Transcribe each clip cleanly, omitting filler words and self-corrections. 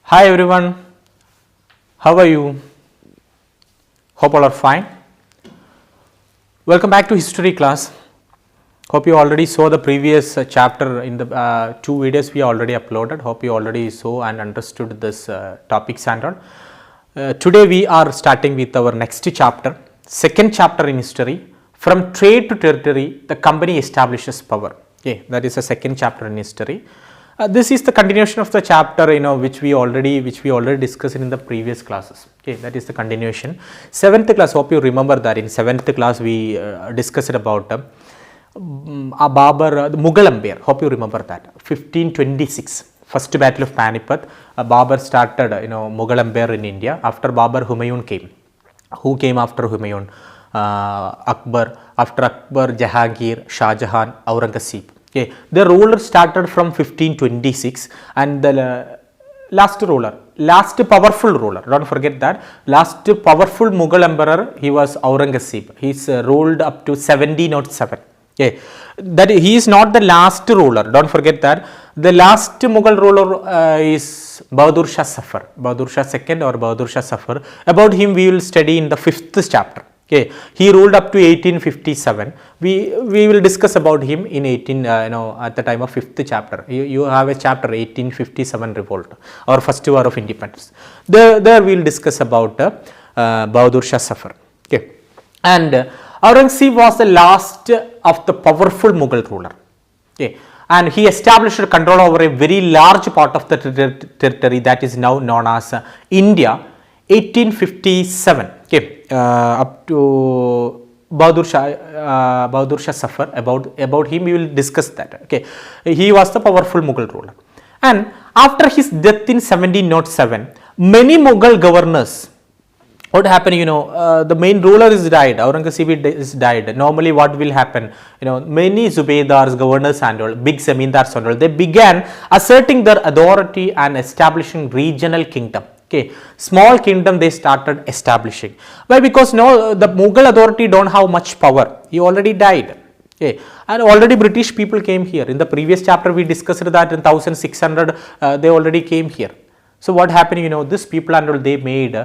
Hi everyone, how are you? Hope all are fine. Welcome back to history class. Hope you already saw the previous chapter in the two videos we already uploaded. Hope you already saw and understood this topics and all. Today we are starting with our next chapter, second chapter in history. From trade to territory, the company establishes power. Okay, that is a second chapter in history. This is the continuation of the chapter, which we already discussed in the previous classes. Okay, that is the continuation. Seventh class, hope you remember that in seventh class we discussed about Babur, the Mughal Empire. Hope you remember that. 1526, first battle of Panipat. Babur started, Mughal Empire in India. After Babur, Humayun came. Who came after Humayun? Akbar. After Akbar, Jahangir, Shah Jahan, Aurangzeb. Okay, the ruler started from 1526 and the last powerful ruler, don't forget that, last powerful Mughal emperor, he was Aurangzeb. He's ruled up to 1707. Okay, that he is not the last ruler, don't forget that. The last Mughal ruler is Bahadur Shah Zafar, Bahadur Shah II or Bahadur Shah Zafar. About him we will study in the fifth chapter. Okay, he ruled up to 1857. We will discuss about him in at the time of fifth chapter. You have a chapter 1857 revolt or first war of independence. There we will discuss about Bahadur Shah Zafar. Okay, and Aurangzeb was the last of the powerful Mughal ruler. Okay, and he established control over a very large part of the territory that is now known as India. 1857. Okay, up to Bahadur Shah Zafar. About him we will discuss that. Okay, he was the powerful Mughal ruler, and after his death in 1707, many Mughal governors. What happened? The main ruler is died. Aurangzeb is died. Normally, what will happen? Many Zubedars, governors, and all, big Zamindars and all, they began asserting their authority and establishing regional kingdom. Okay, small kingdom they started establishing. Why? Because the Mughal authority don't have much power. He already died. Okay, and already British people came here. In the previous chapter we discussed that in 1600 they already came here. So what happened? This people and all, they made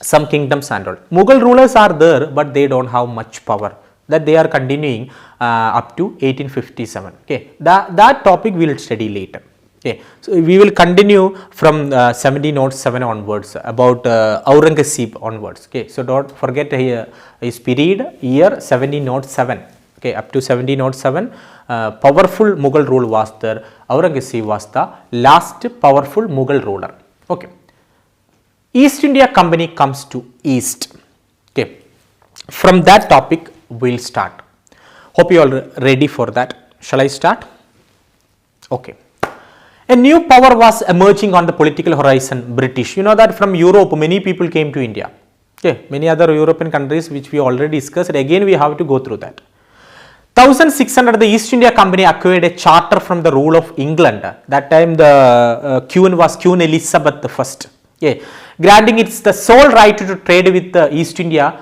some kingdoms and all. Mughal rulers are there, but they don't have much power. That they are continuing up to 1857. Okay, that topic we will study later. Okay, so we will continue from 1707 onwards about Aurangzeb onwards. Okay, so don't forget here his period year 1707. Okay, up to 1707, powerful Mughal rule was there. Aurangzeb was the last powerful Mughal ruler. Okay, East India Company comes to East. Okay, from that topic we'll start. Hope you are ready for that. Shall I start? Okay. A new power was emerging on the political horizon, British. You know that from Europe, many people came to India. Okay, many other European countries which we already discussed. Again, we have to go through that. 1600, the East India Company acquired a charter from the rule of England. That time the Queen was Queen Elizabeth I. Okay, granting its the sole right to trade with the East India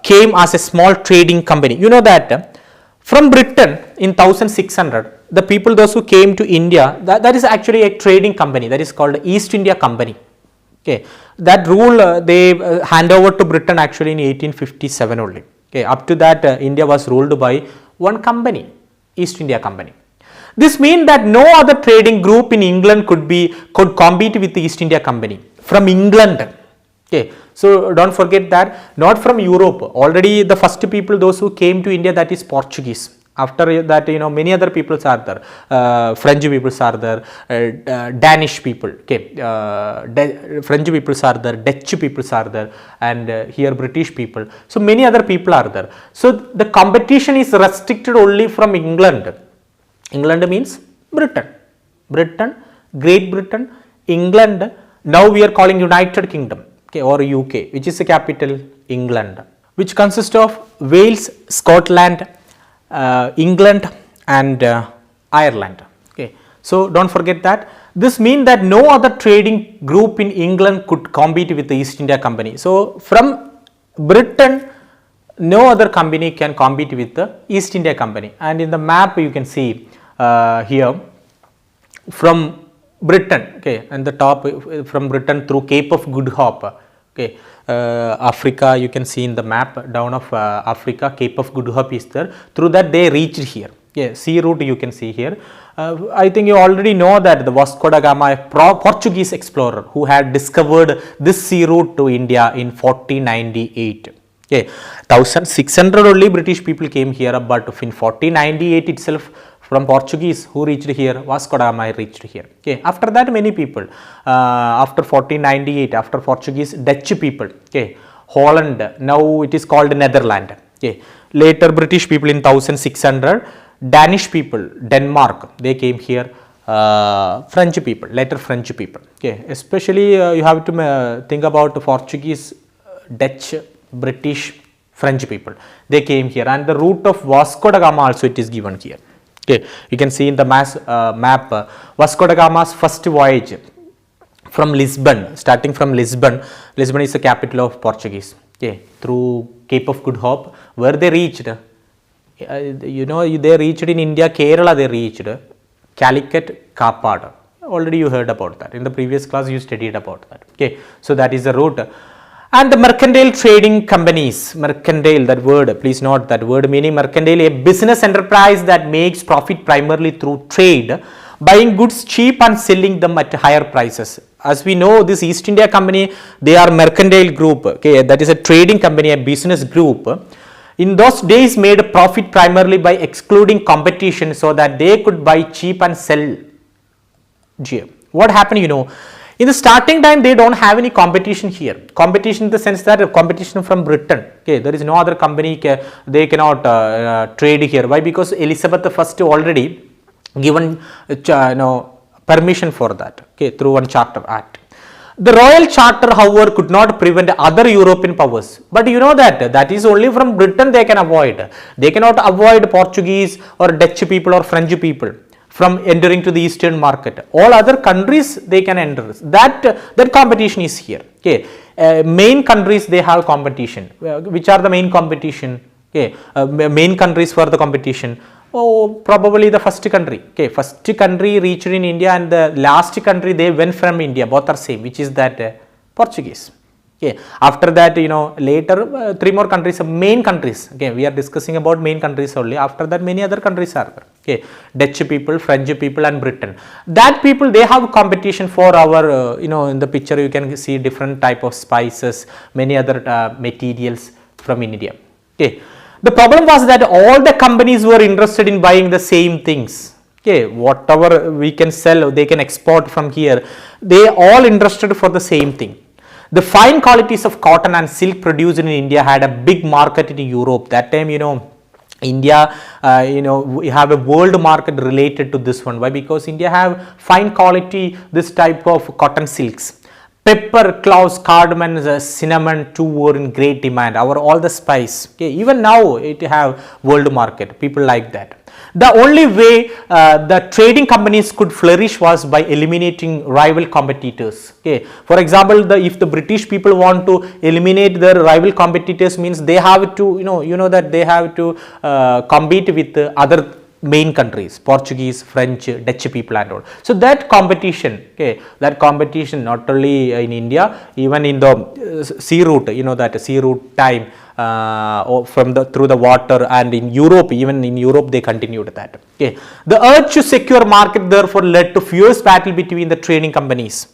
came as a small trading company. You know that from Britain in 1600, the people, those who came to India, that is actually a trading company that is called East India Company. Okay, that rule they hand over to Britain actually in 1857 only. Okay, up to that India was ruled by one company, East India Company. This means that no other trading group in England could compete with the East India Company from England. Okay, so don't forget that, not from Europe. Already the first people, those who came to India, that is Portuguese. After that, many other peoples are there. French peoples are there, Danish people. Okay, French peoples are there, Dutch peoples are there, and here British people. So many other people are there. So the competition is restricted only from England. England means Britain. Great Britain, England. Now we are calling United Kingdom. Okay, or UK, which is the capital England, which consists of Wales, Scotland, England and Ireland. Okay, so don't forget that. This means that no other trading group in England could compete with the East India Company. So from Britain, no other company can compete with the East India Company. And in the map you can see here from Britain, okay, and the top from Britain through Cape of Good Hope, okay, Africa, you can see in the map down of Africa, Cape of Good Hope is there. Through that they reached here. Yeah, sea route you can see here. I think you already know that the Vasco da Gama, a Portuguese explorer who had discovered this sea route to India in 1498. Okay, 1600 only British people came here, but in 1498 itself, from Portuguese who reached here, Vasco da Gama reached here. Okay, after that many people, after 1498, after Portuguese, Dutch people, okay, Holland, now it is called Netherlands. Okay, later British people in 1600, Danish people, Denmark, they came here. French people, later French people. Okay, especially you have to think about Portuguese, Dutch, British, French people. They came here, and the route of Vasco da Gama also it is given here. Okay, you can see in the map Vasco da Gama's first voyage from Lisbon, starting from Lisbon. Lisbon is the capital of Portuguese. Okay, through Cape of Good Hope, where they reached. You know, they reached in India, Kerala they reached, Calicut, Kappad. Already you heard about that. In the previous class you studied about that. Okay, so that is the route. And the mercantile trading companies, mercantile, that word, please note that word meaning mercantile, a business enterprise that makes profit primarily through trade, buying goods cheap and selling them at higher prices. As we know, this East India Company, they are mercantile group, okay, that is a trading company, a business group. In those days made profit primarily by excluding competition so that they could buy cheap and sell cheap. What happened, you know, in the starting time they don't have any competition here. Competition in the sense that competition from Britain. Okay, there is no other company, they cannot trade here. Why? Because Elizabeth I already given permission for that, okay, through one charter act. The royal charter, however, could not prevent other European powers. But you know that is only from Britain they can avoid. They cannot avoid Portuguese or Dutch people or French people from entering to the eastern market. All other countries they can enter. That competition is here. Okay, main countries they have competition. Which are the main competition? Okay, main countries for the competition. Oh, probably the first country. Okay, first country reached in India, and the last country they went from India. Both are same, which is that Portuguese. Okay, after that, you know, later 3 more countries, main countries. Okay, we are discussing about main countries only. After that, many other countries are there. Okay, Dutch people, French people, and Britain. That people they have competition for our, you know, in the picture you can see different type of spices, many other materials from India. Okay. The problem was that all the companies were interested in buying the same things. Okay, whatever we can sell, they can export from here. They all interested for the same thing. The fine qualities of cotton and silk produced in India had a big market in Europe. That time, you know, India, we have a world market related to this one. Why? Because India have fine quality, this type of cotton silks. Pepper, cloves, cardamom, cinnamon too were in great demand. All the spice. Okay, even now it have world market. People like that. The only way the trading companies could flourish was by eliminating rival competitors. Okay, for example, if the British people want to eliminate their rival competitors, means they have to, you know that they have to compete with other main countries, Portuguese, French, Dutch people and all. So that competition, okay, that competition not only in India, even in the sea route, you know that sea route time through the water, and in Europe, even in Europe they continued that. Okay, the urge to secure market therefore led to fierce battle between the trading companies.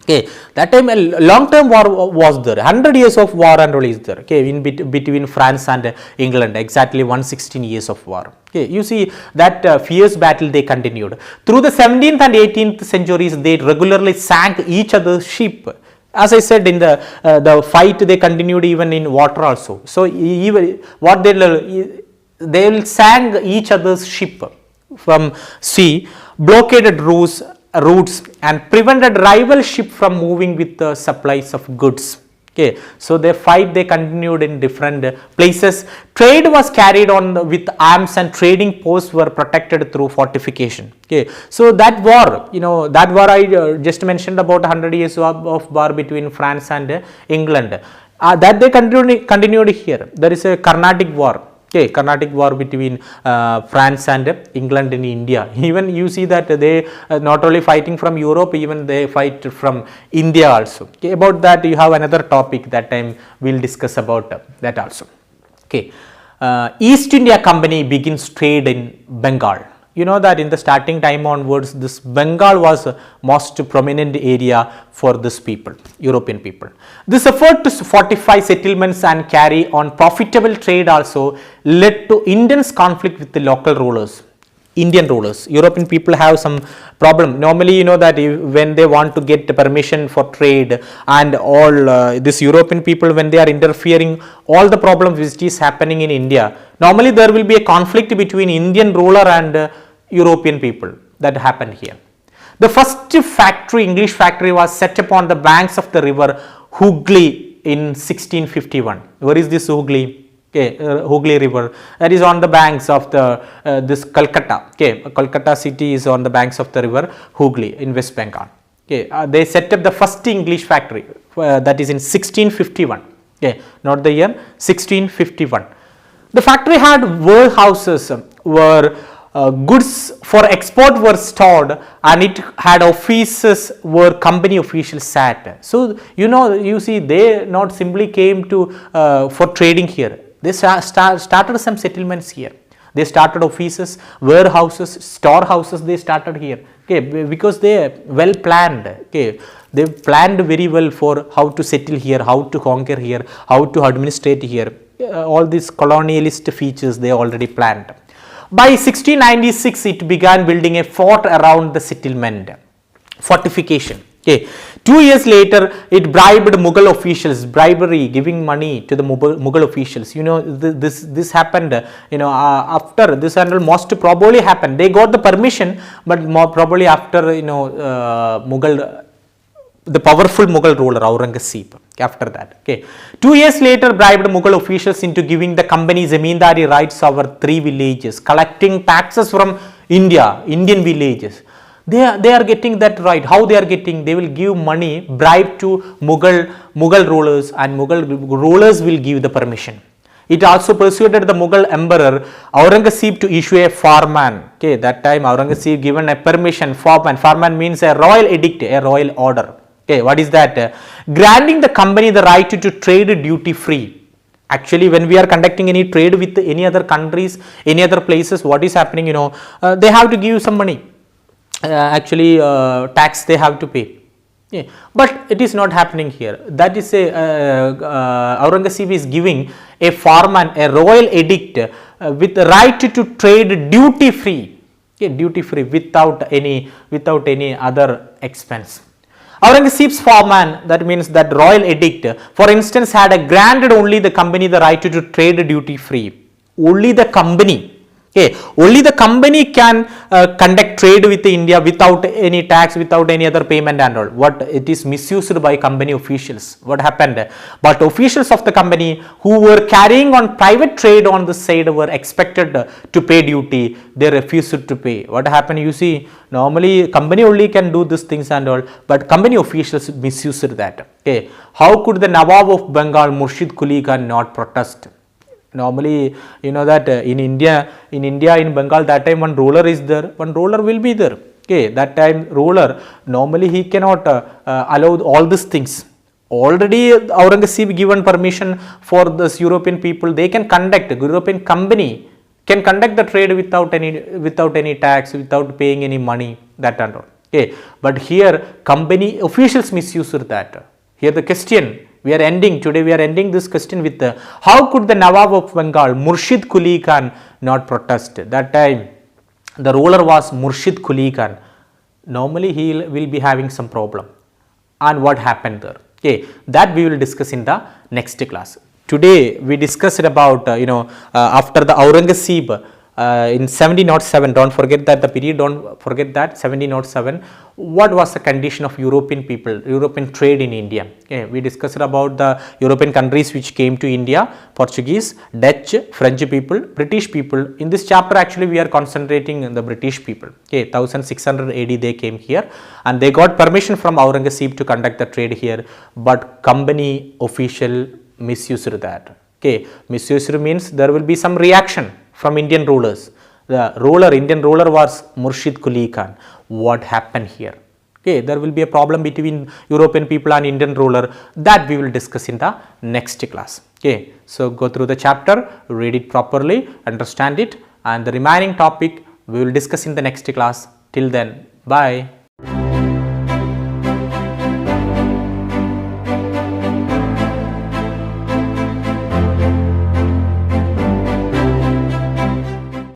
Okay, that time a long-term war was there. 100 years of war and all is there. Okay, between France and England, exactly 116 years of war. Okay, you see that fierce battle they continued through the 17th and 18th centuries. They regularly sank each other's ship. As I said, in the fight they continued even in water also. So even what they will sank each other's ship from sea, blockaded routes and prevented rival ship from moving with the supplies of goods. Okay, so their fight they continued in different places. Trade was carried on with arms, and trading posts were protected through fortification. Okay, so that war, that war I just mentioned about 100 years of war between France and England. That they continued here. There is a Carnatic war. Okay, Carnatic War between France and England in India. Even you see that they not only fighting from Europe, even they fight from India also. Okay, about that you have another topic that time we'll discuss about that also. Okay, East India Company begins trade in Bengal. You know that in the starting time onwards, this Bengal was most prominent area for this people, European people. This effort to fortify settlements and carry on profitable trade also led to intense conflict with the local rulers. Indian rulers, European people have some problem. Normally, you know that when they want to get permission for trade and all this European people, when they are interfering, all the problems which is happening in India, normally there will be a conflict between Indian ruler and European people. That happened here. The first factory, English factory, was set up on the banks of the river Hooghly in 1651. Where is this Hooghly? Okay, Hooghly river, that is on the banks of the this Calcutta. Okay, Calcutta city is on the banks of the river Hooghly in West Bengal. Okay, they set up the first English factory, that is in 1651. Okay, not the year, 1651. The factory had warehouses where goods for export were stored, and it had offices where company officials sat. So you know, you see, they not simply came to for trading here. They started some settlements here. They started offices, warehouses, storehouses. They started here. Okay, because they well planned. Okay, they planned very well for how to settle here, how to conquer here, how to administrate here. All these colonialist features they already planned. By 1696, it began building a fort around the settlement, fortification. Okay. 2 years later, it bribed Mughal officials, bribery, giving money to the Mughal officials. You know, this happened, you know, after this and most probably happened. They got the permission, but more probably after, you know, the powerful Mughal ruler Aurangzeb. After that, okay, 2 years later, bribed Mughal officials into giving the company zamindari rights over 3 villages, collecting taxes from Indian villages. They are getting that right. How they are getting? They will give money, bribe to Mughal rulers, and Mughal rulers will give the permission. It also persuaded the Mughal emperor Aurangzeb to issue a farman. Okay, that time Aurangzeb given a permission. Farman means a royal edict, a royal order. Okay, what is that? Granting the company the right to trade duty free. Actually, when we are conducting any trade with any other countries, any other places, what is happening? You know, they have to give some money. Tax they have to pay. Yeah. But it is not happening here. That is a Aurangzeb is giving a farman a royal edict with the right to trade duty free. Okay, duty free without any other expense. Aurangzeb's farman, that means that royal edict, for instance, had granted only the company the right to trade duty free. Only the company. Okay, only the company can conduct trade with India without any tax, without any other payment and all. What it is misused by company officials. What happened? But officials of the company who were carrying on private trade on the side were expected to pay duty. They refused to pay. What happened? You see, normally company only can do these things and all, but company officials misused that. Okay, how could the Nawab of Bengal, Murshid Quli Khan, not protest? Normally, you know that in India, in Bengal, that time one ruler is there, one ruler will be there. Okay, that time ruler, normally he cannot allow all these things. Already Aurangzeb given permission for this European people, they can conduct, European company can conduct the trade without any tax, without paying any money, that and all. Okay, but here company officials misused that. Here the question, we are ending this question with how could the Nawab of Bengal, Murshid Quli Khan, not protest? That time the ruler was Murshid Quli Khan. Normally he will be having some problem. And what happened there? Okay, that we will discuss in the next class. Today we discussed about after the Aurangzeb in 1707, don't forget that the period, don't forget that 1707, what was the condition of European people, European trade in India? Okay, we discussed about the European countries which came to India, Portuguese, Dutch, French people, British people. In this chapter actually we are concentrating on the British people. Okay, 1600 AD they came here and they got permission from Aurangzeb to conduct the trade here, but company official misused that. Okay, Misuasuru means there will be some reaction from Indian rulers. The ruler, Indian ruler was Murshid Quli Khan. What happened here? Okay, there will be a problem between European people and Indian ruler, that we will discuss in the next class. Okay, so go through the chapter, read it properly, understand it, and the remaining topic we will discuss in the next class. Till then, bye.